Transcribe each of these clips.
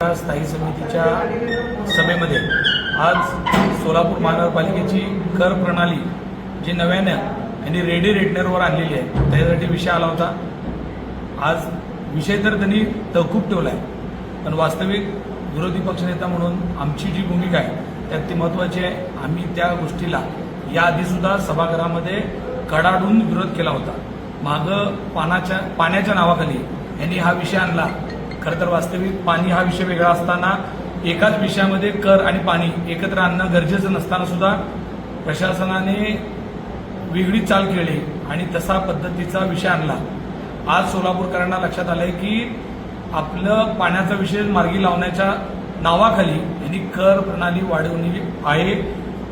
स्थायी समितीच्या सभेमध्ये आज सोलापूर महानगरपालिकेची कर प्रणाली जी नव्याने आणि रेडी रेटनरवर आणलेली आहे त्यासाठी विषय आला होता। आज विषय तर त्यांनी तहकूब ठेवला आहे, पण वास्तविक विरोधी पक्षनेता म्हणून आमची जी भूमिका आहे त्यात ती महत्त्वाची आहे। आम्ही त्या गोष्टीला याआधीसुद्धा सभागृहामध्ये कडाडून विरोध केला होता। मागं पाण्याच्या नावाखाली यांनी हा विषय आणला। खरं तर वास्तविक पाणी हा विषय वेगळा असताना एकाच विषयामध्ये कर आणि पाणी एकत्र आणणं गरजेचं नसताना सुद्धा प्रशासनाने वेगळी चाल केली आणि तसा पद्धतीचा विषय आणला। आज सोलापूरकरांना लक्षात आलंय की आपलं पाण्याचा विषय मार्गी लावण्याच्या नावाखाली यांनी कर प्रणाली वाढवली आहे।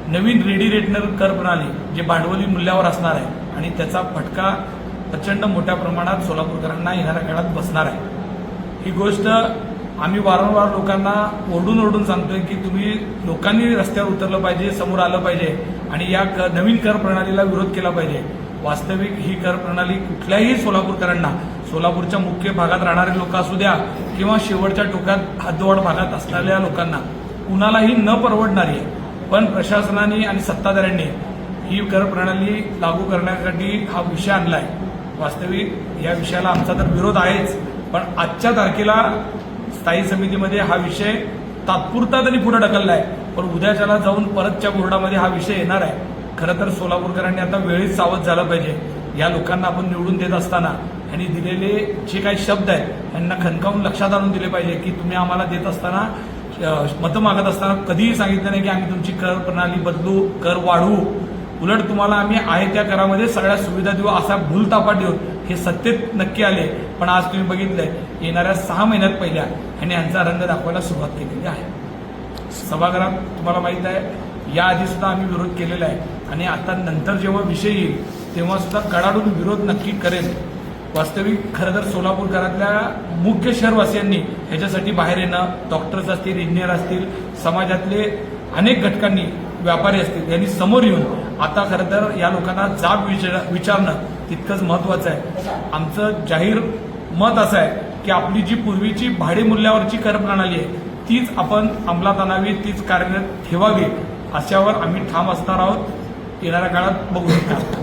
नवीन रेडी रेटनर कर प्रणाली जे भांडवली मूल्यावर असणार आहे आणि त्याचा फटका प्रचंड मोठ्या प्रमाणात सोलापूरकरांना येणाऱ्या काळात बसणार आहे। ही गोष्ट आम्ही वारंवार लोकांना ओरडून सांगतोय की तुम्ही लोकांनी रस्त्यावर उतरलं पाहिजे, समोर आलं पाहिजे आणि या नवीन कर प्रणालीला विरोध केला पाहिजे। वास्तविक ही कर प्रणाली कुठल्याही सोलापूरकरांना, सोलापूरच्या मुख्य भागात राहणारे लोक असू द्या किंवा शेवटच्या टोकात हद्दवाढ भागात असलेल्या लोकांना कुणालाही न परवडणारी आहे। पण प्रशासनाने आणि सत्ताधाऱ्यांनी ही कर प्रणाली लागू करण्यासाठी हा विषय आणलाय। वास्तविक या विषयाला आमचा तर विरोध आहेच, पण आजच्या तारखेला स्थायी समितीमध्ये हा विषय तात्पुरता तरी पुढे ढकललाय, पण उद्याच्याला जाऊन परतच्या बोर्डामध्ये हा विषय येणार आहे। खरं तर सोलापूरकरांनी आता वेळीच सावध झालं पाहिजे। या लोकांना आपण निवडून देत असताना आणि दिलेले जे काही शब्द आहेत त्यांना खणकावून लक्षात आणून दिले पाहिजे की तुम्ही आम्हाला देत असताना, मतं मागत असताना कधीही सांगितलं नाही की आम्ही तुमची कर प्रणाली बदलू, कर वाढवू। उलट तुम्हाला आम्ही आहे त्या करामध्ये सगळ्या सुविधा देऊ असा भूलतापा देऊन हे सत्तेत नक्की आले। पण आज तुम्ही बघितलंय येणाऱ्या 6 महिन्यात पहिल्या आणि यांचा रंग दाखवायला सुरुवात केलेली आहे। सभागृहात तुम्हाला माहित आहे याआधी सुद्धा आम्ही विरोध केलेला आहे आणि आता नंतर जेव्हा विषय येईल तेव्हा सुद्धा कडाडून विरोध नक्की करेल। वास्तविक खरं तर सोलापूरकरातल्या मुख्य शहरवासियांनी ह्याच्यासाठी बाहेर येणं, डॉक्टर्स असतील, इंजिनियर असतील, समाजातले अनेक घटकांनी, व्यापारी असतील, यांनी समोर येऊन आता खरं तर या लोकांना जाब विचारणं तितकंच महत्वाचं आहे। आमचं जाहीर मत असं आहे की आपली जी पूर्वीची भाडे मूल्यावरची कर प्रणाली आहे तीच आपण अंमलात आणावी, तीच कार्यरत ठेवावी, अशावर आम्ही ठाम असणार आहोत। येणाऱ्या काळात बघू शकता।